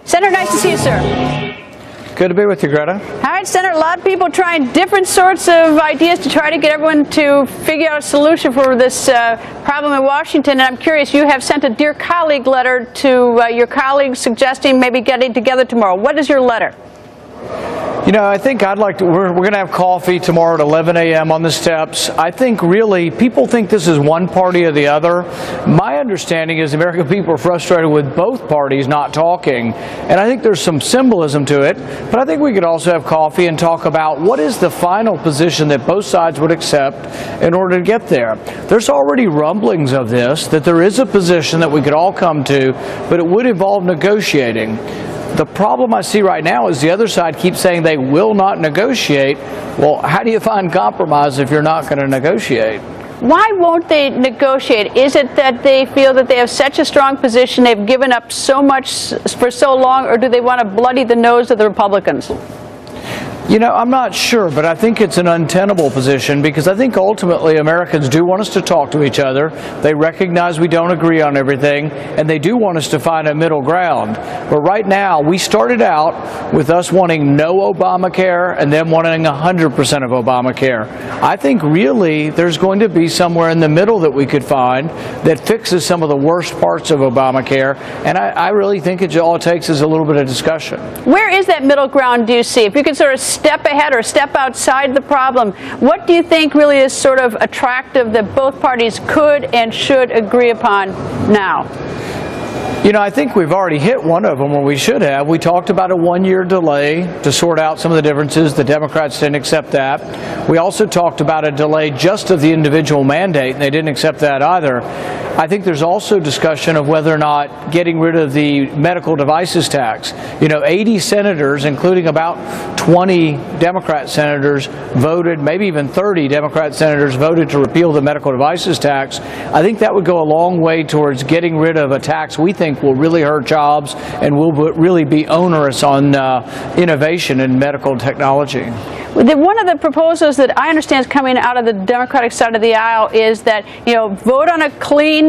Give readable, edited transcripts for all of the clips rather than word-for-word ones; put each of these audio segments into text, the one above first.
Senator, nice to see you, sir. Good to be with you, Greta. All right, Senator, a lot of people trying different sorts of ideas to try to get everyone to figure out a solution for this problem in Washington. And I'm curious, you have sent a dear colleague letter to your colleagues suggesting maybe getting together tomorrow. What is your letter? You know, I think we're going to have coffee tomorrow at 11 a.m. on the steps. I think really people think this is one party or the other. My understanding is the American people are frustrated with both parties not talking. And I think there's some symbolism to it. But I think we could also have coffee and talk about what is the final position that both sides would accept in order to get there. There's already rumblings of this, that there is a position that we could all come to, but it would involve negotiating. The problem I see right now is the other side keeps saying they will not negotiate. Well, how do you find compromise if you're not going to negotiate? Why won't they negotiate? Is it that they feel that they have such a strong position, they've given up so much for so long, or do they want to bloody the nose of the Republicans? You know, I'm not sure, but I think it's an untenable position because I think ultimately Americans do want us to talk to each other. They recognize we don't agree on everything, and they do want us to find a middle ground. But right now, we started out with us wanting no Obamacare and then wanting 100% of Obamacare. I think really there's going to be somewhere in the middle that we could find that fixes some of the worst parts of Obamacare, and I really think all it takes is a little bit of discussion. Where is that middle ground, do you see? If you could sort of step ahead or step outside the problem, what do you think really is sort of attractive that both parties could and should agree upon now? You know, I think we've already hit one of them where we should have. We talked about a one-year delay to sort out some of the differences. The Democrats didn't accept that. We also talked about a delay just of the individual mandate, and they didn't accept that either. I think there's also discussion of whether or not getting rid of the medical devices tax. You know, 80 senators, including about 20 Democrat senators, voted, maybe even 30 Democrat senators voted to repeal the medical devices tax. I think that would go a long way towards getting rid of a tax we think will really hurt jobs and will really be onerous on innovation in medical technology. One of the proposals that I understand is coming out of the Democratic side of the aisle is that, you know, vote on a clean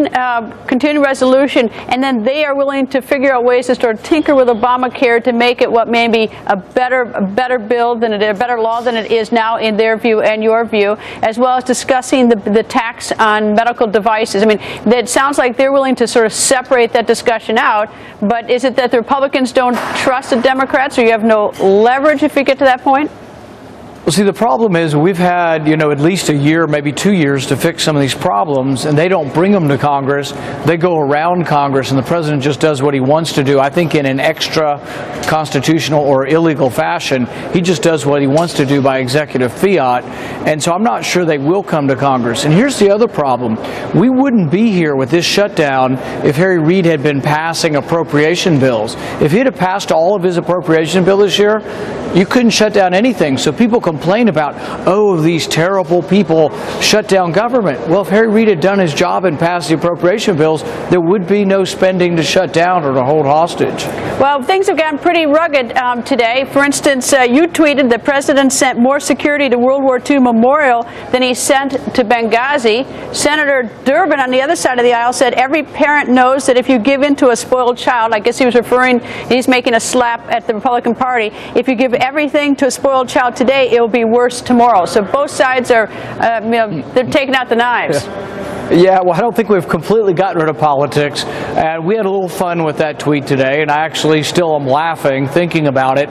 continuing resolution, and then they are willing to figure out ways to sort of tinker with Obamacare to make it what may be a better bill than it is, a better law than it is now in their view and your view, as well as discussing the tax on medical devices. I mean, it sounds like they're willing to sort of separate that discussion out, but is it that the Republicans don't trust the Democrats, or you have no leverage if you get to that point? Well, see, the problem is we've had, at least a year, maybe 2 years to fix some of these problems, and they don't bring them to Congress. They go around Congress, and the president just does what he wants to do, I think in an extra constitutional or illegal fashion. He just does what he wants to do by executive fiat, and so I'm not sure they will come to Congress. And here's the other problem. We wouldn't be here with this shutdown if Harry Reid had been passing appropriation bills. If he'd have passed all of his appropriation bill this year, you couldn't shut down anything. So people complain about, oh, these terrible people shut down government. Well, if Harry Reid had done his job and passed the appropriation bills, there would be no spending to shut down or to hold hostage. Well, things have gotten pretty rugged today. For instance, you tweeted the president sent more security to World War II Memorial than he sent to Benghazi. Senator Durbin on the other side of the aisle said every parent knows that if you give in to a spoiled child, I guess he was referring, he's making a slap at the Republican Party, if you give everything to a spoiled child today, it will be worse tomorrow. So both sides are, they're taking out the knives. Yeah, well, I don't think we've completely gotten rid of politics, and we had a little fun with that tweet today, and I actually still am laughing thinking about it,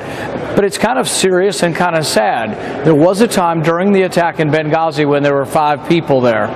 but it's kind of serious and kind of sad. There was a time during the attack in Benghazi when there were 5 people there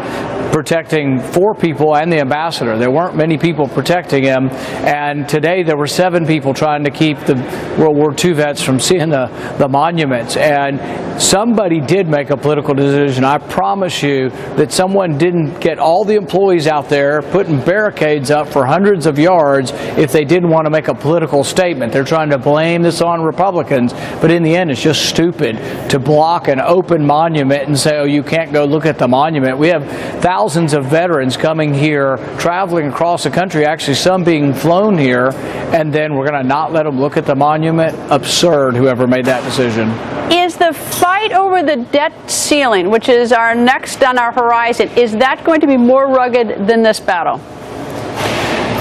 protecting 4 people and the ambassador. There weren't many people protecting him, and today there were 7 people trying to keep the World War II vets from seeing the monuments, and somebody did make a political decision. I promise you that someone didn't get all the employees out there putting barricades up for hundreds of yards if they didn't want to make a political statement. They're trying to blame this on Republicans, but in the end it's just stupid to block an open monument and say, oh, you can't go look at the monument. We have thousands of veterans coming here, traveling across the country, actually some being flown here, and then we're going to not let them look at the monument? Absurd, whoever made that decision. Is the fight over the debt ceiling, which is our next on our horizon, is that going to be more rugged than this battle?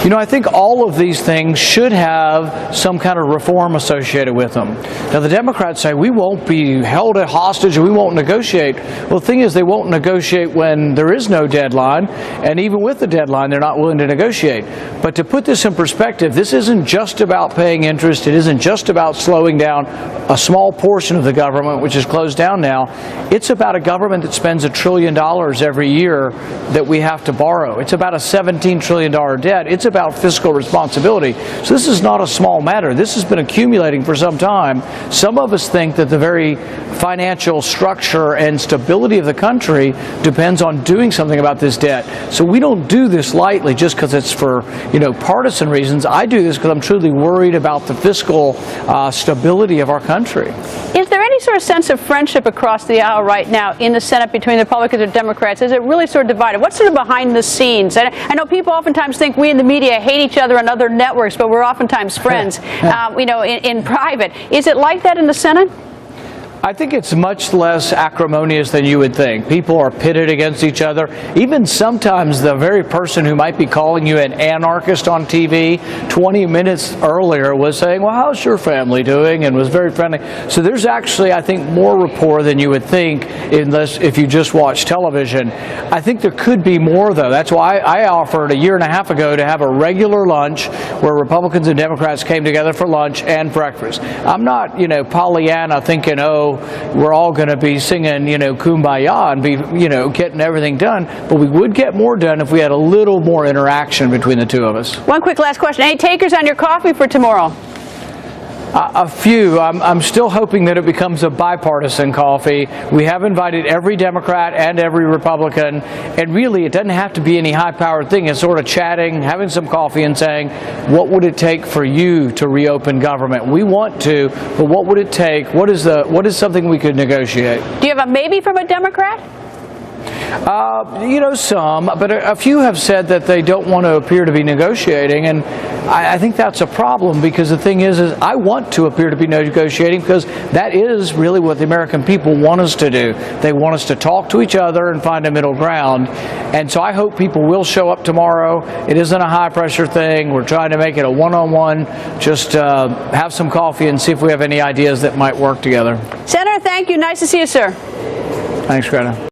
You know, I think all of these things should have some kind of reform associated with them. Now, the Democrats say we won't be held hostage and we won't negotiate. Well, the thing is, they won't negotiate when there is no deadline, and even with the deadline, they're not willing to negotiate. But to put this in perspective, this isn't just about paying interest. It isn't just about slowing down a small portion of the government, which is closed down now. It's about a government that spends $1 trillion every year that we have to borrow. It's about a $17 trillion debt. It's about fiscal responsibility. So this is not a small matter. This has been accumulating for some time. Some of us think that the very financial structure and stability of the country depends on doing something about this debt. So we don't do this lightly just because it's for, partisan reasons. I do this because I'm truly worried about the fiscal stability of our country. Is there any sort of sense of friendship across the aisle right now in the Senate between the Republicans and Democrats? Is it really sort of divided? What's sort of behind the scenes? I know people oftentimes think we in the media hate each other on other networks, but we're oftentimes friends, in private. Is it like that in the Senate? I think it's much less acrimonious than you would think. People are pitted against each other. Even sometimes the very person who might be calling you an anarchist on TV 20 minutes earlier was saying, well, how's your family doing? And was very friendly. So there's actually, I think, more rapport than you would think if you just watch television. I think there could be more, though. That's why I offered a year and a half ago to have a regular lunch where Republicans and Democrats came together for lunch and breakfast. I'm not, Pollyanna thinking, oh, we're all going to be singing, Kumbaya and be, getting everything done. But we would get more done if we had a little more interaction between the two of us. One quick last question. Any takers on your coffee for tomorrow? A few. I'm still hoping that it becomes a bipartisan coffee. We have invited every Democrat and every Republican, and really it doesn't have to be any high-powered thing. It's sort of chatting, having some coffee and saying, what would it take for you to reopen government? We want to, but what would it take? What is something we could negotiate? Do you have a maybe from a Democrat? Some, but a few have said that they don't want to appear to be negotiating, and I think that's a problem, because the thing is I want to appear to be negotiating because that is really what the American people want us to do. They want us to talk to each other and find a middle ground, and so I hope people will show up tomorrow. It isn't a high-pressure thing. We're trying to make it a one-on-one, just have some coffee and see if we have any ideas that might work together. Senator, thank you. Nice to see you, sir. Thanks, Greta.